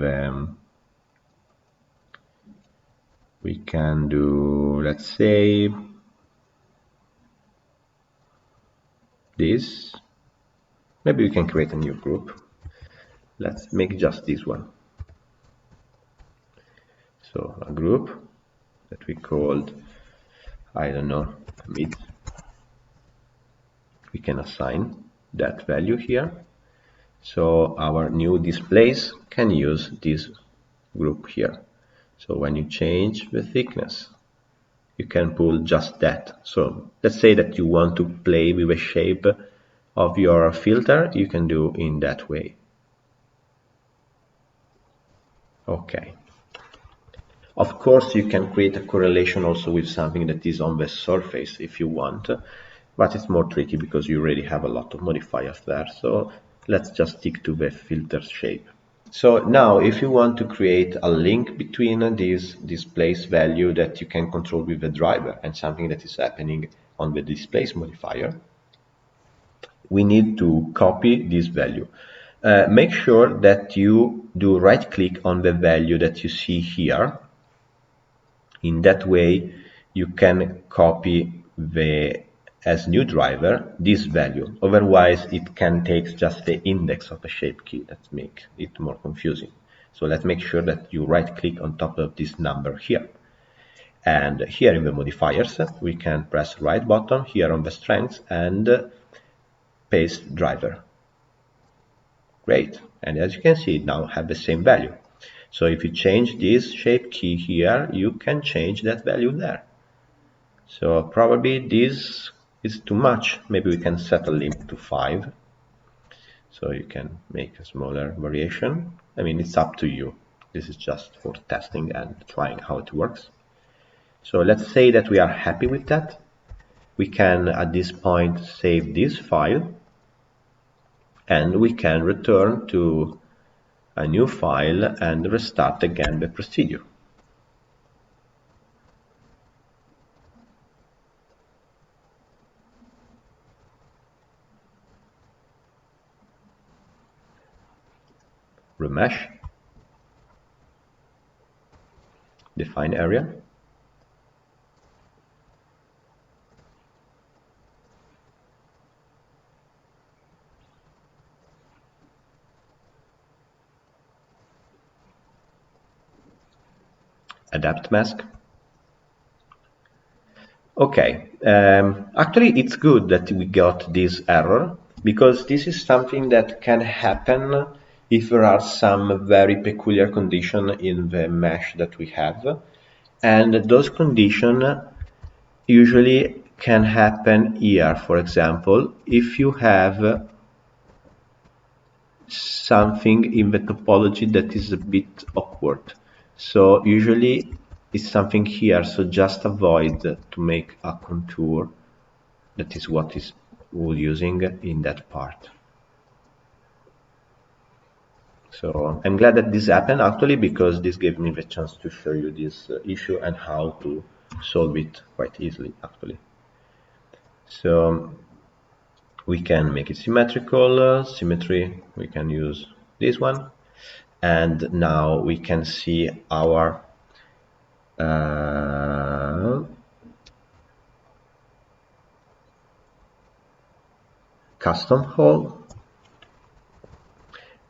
we can do, let's say, this. Maybe we can create a new group. Let's make just this one. So a group that we called, I don't know, mid. We can assign that value here. So our new displays can use this group here. So when you change the thickness, you can pull just that. So let's say that you want to play with the shape of your filter, you can do in that way. Okay. Of course, you can create a correlation also with something that is on the surface if you want, but it's more tricky because you already have a lot of modifiers there. So let's just stick to the filter shape. So now if you want to create a link between this displace value that you can control with the driver and something that is happening on the displace modifier, we need to copy this value. Make sure that you do right click on the value that you see here. In that way you can copy the as new driver this value, otherwise it can take just the index of a shape key. That makes it more confusing. So let's make sure that you right click on top of this number here, and here in the modifiers we can press right button here on the strengths and paste driver. Great, and as you can see it now have the same value. So if you change this shape key here, you can change that value there. So probably this is too much. Maybe we can set a limit to 5. So you can make a smaller variation. I mean, it's up to you. This is just for testing and trying how it works. So let's say that we are happy with that. We can at this point save this file and we can return to a new file and restart again the procedure. Remesh, define area, adapt mask. Okay, actually it's good that we got this error, because this is something that can happen if there are some very peculiar conditions in the mesh that we have, and those conditions usually can happen here. For example, if you have something in the topology that is a bit awkward, so usually it's something here, so just avoid to make a contour. That is what is we're using in that part. So I'm glad that this happened actually, because this gave me the chance to show you this issue and how to solve it quite easily actually. So we can make it symmetrical, symmetry, we can use this one, and now we can see our custom hole.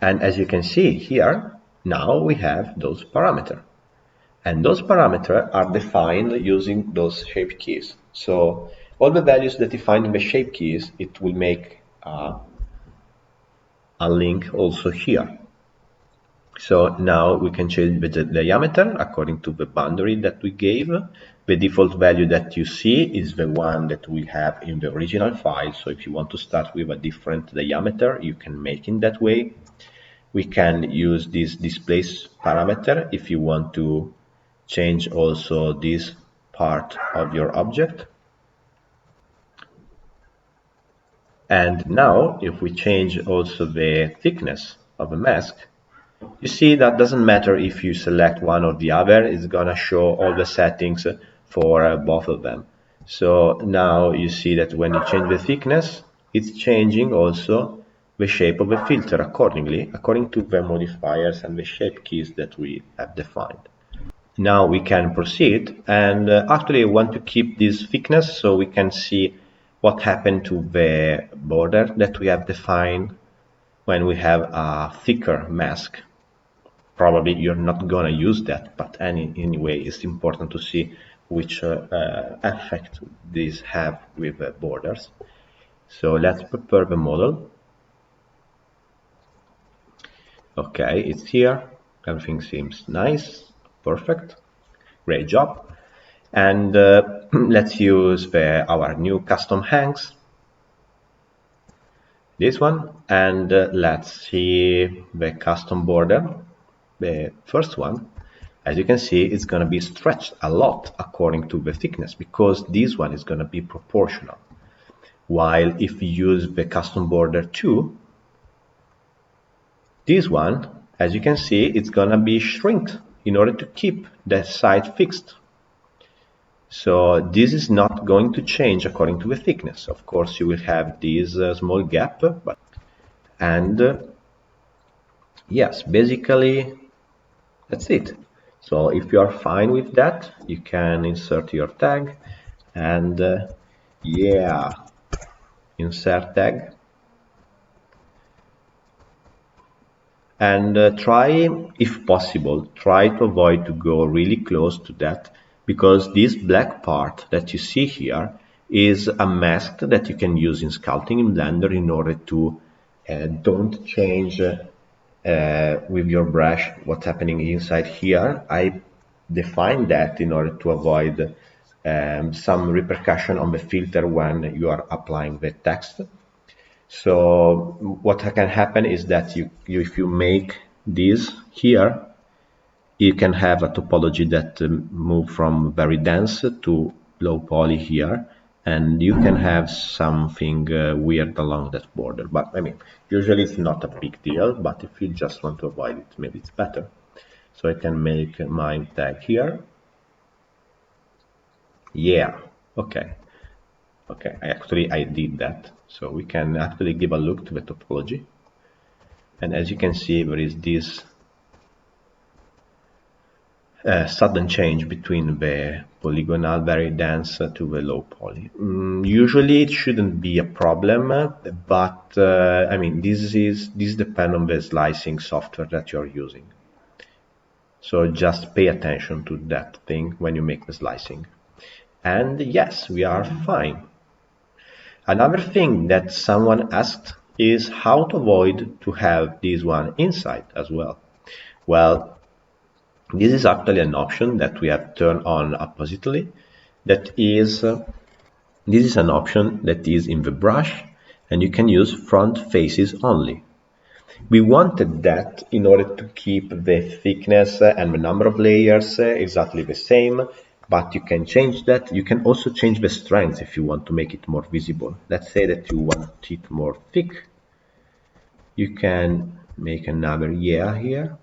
And as you can see here, now we have those parameters. And those parameters are defined using those shape keys. So all the values that defined in the shape keys, it will make a link also here. So now we can change the diameter according to the boundary that we gave. The default value that you see is the one that we have in the original file. So if you want to start with a different diameter, you can make it that way. We can use this displace parameter if you want to change also this part of your object. And now if we change also the thickness of a mask, you see that doesn't matter if you select one or the other, it's gonna show all the settings for both of them. So now you see that when you change the thickness, it's changing also the shape of the filter accordingly, according to the modifiers and the shape keys that we have defined. Now we can proceed, and actually I want to keep this thickness so we can see what happened to the border that we have defined when we have a thicker mask. Probably you're not gonna use that, but anyway, it's important to see which effect these have with the borders. So let's prepare the model. Okay, it's here. Everything seems nice, perfect, great job. And let's use our new custom hangs, this one, and let's see the custom border, the first one. As you can see, it's going to be stretched a lot according to the thickness, because this one is going to be proportional. While if you use the custom border 2, this one, as you can see, it's going to be shrinked in order to keep the side fixed. So this is not going to change according to the thickness. Of course, you will have this small gap, and yes, basically that's it. So if you are fine with that, you can insert your tag, and yeah, insert tag, and try, if possible, try to avoid to go really close to that, because this black part that you see here is a mask that you can use in sculpting in Blender in order to don't change with your brush what's happening inside here. I define that in order to avoid some repercussion on the filter when you are applying the text. So what can happen is that if you make this here, you can have a topology that move from very dense to low poly here, and you can have something weird along that border. But I mean, usually it's not a big deal, but if you just want to avoid it, maybe it's better. So I can make my tag here. Yeah, okay. Okay, I did that. So we can actually give a look to the topology. And as you can see, there is this sudden change between the polygonal very dense to the low poly. Usually it shouldn't be a problem, but I mean, this depends on the slicing software that you're using. So just pay attention to that thing when you make the slicing. And yes, we are fine. Another thing that someone asked is how to avoid to have this one inside as well. Well, this is actually an option that we have turned on oppositely. That is, this is an option that is in the brush, and you can use front faces only. We wanted that in order to keep the thickness and the number of layers exactly the same, but you can change that. You can also change the strength if you want to make it more visible. Let's say that you want it more thick. You can make another yeah here.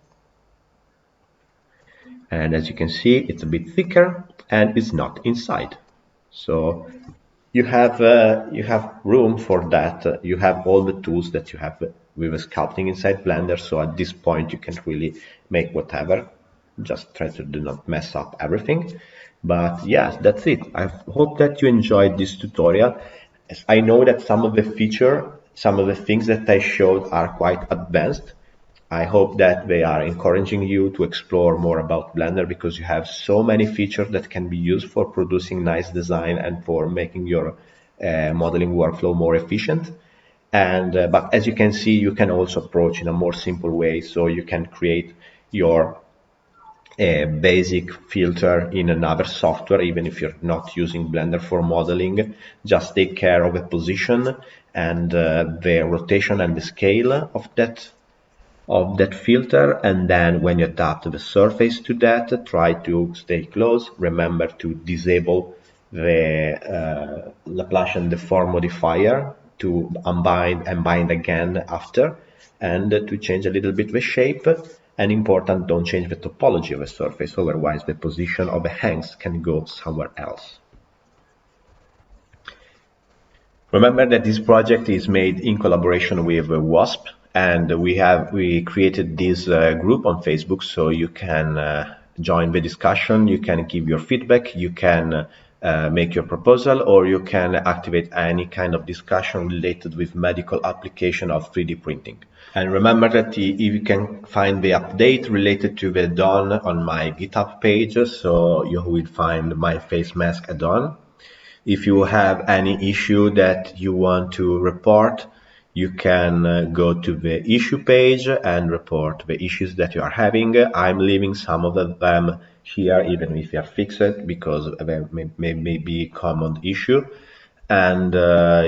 And as you can see, it's a bit thicker and it's not inside. So you have room for that. You have all the tools that you have with sculpting inside Blender. So at this point, you can really make whatever. Just try to do not mess up everything. But yes, that's it. I hope that you enjoyed this tutorial. As I know that some of the things that I showed are quite advanced. I hope that they are encouraging you to explore more about Blender, because you have so many features that can be used for producing nice design and for making your modeling workflow more efficient. And but as you can see, you can also approach in a more simple way. So you can create your basic filter in another software, even if you're not using Blender for modeling. Just take care of the position and the rotation and the scale of that filter, and then when you adapt the surface to that, try to stay close. Remember to disable the Laplacian deform modifier to unbind and bind again after, and to change a little bit the shape. And important, don't change the topology of a surface, otherwise the position of the hangs can go somewhere else. Remember that this project is made in collaboration with WASP, and we created this group on Facebook, so you can join the discussion, you can give your feedback, you can make your proposal, or you can activate any kind of discussion related with medical application of 3D printing. And remember that you can find the update related to the add-on on my GitHub page, so you will find MyFaceMask add-on. If you have any issue that you want to report, you can go to the issue page and report the issues that you are having. I'm leaving some of them here, even if they are fixed, because they may be a common issue. And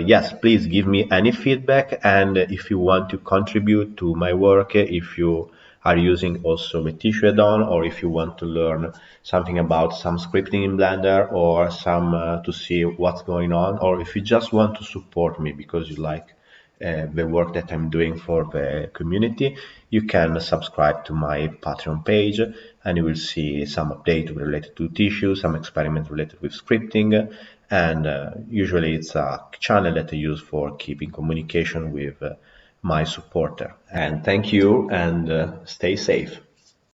yes, please give me any feedback, and if you want to contribute to my work, if you are using also the tissue add-on, or if you want to learn something about some scripting in Blender, or some to see what's going on, or if you just want to support me because you like the work that I'm doing for the community, you can subscribe to my Patreon page, and you will see some update related to tissue, some experiments related with scripting, and usually it's a channel that I use for keeping communication with my supporter. And thank you, and stay safe.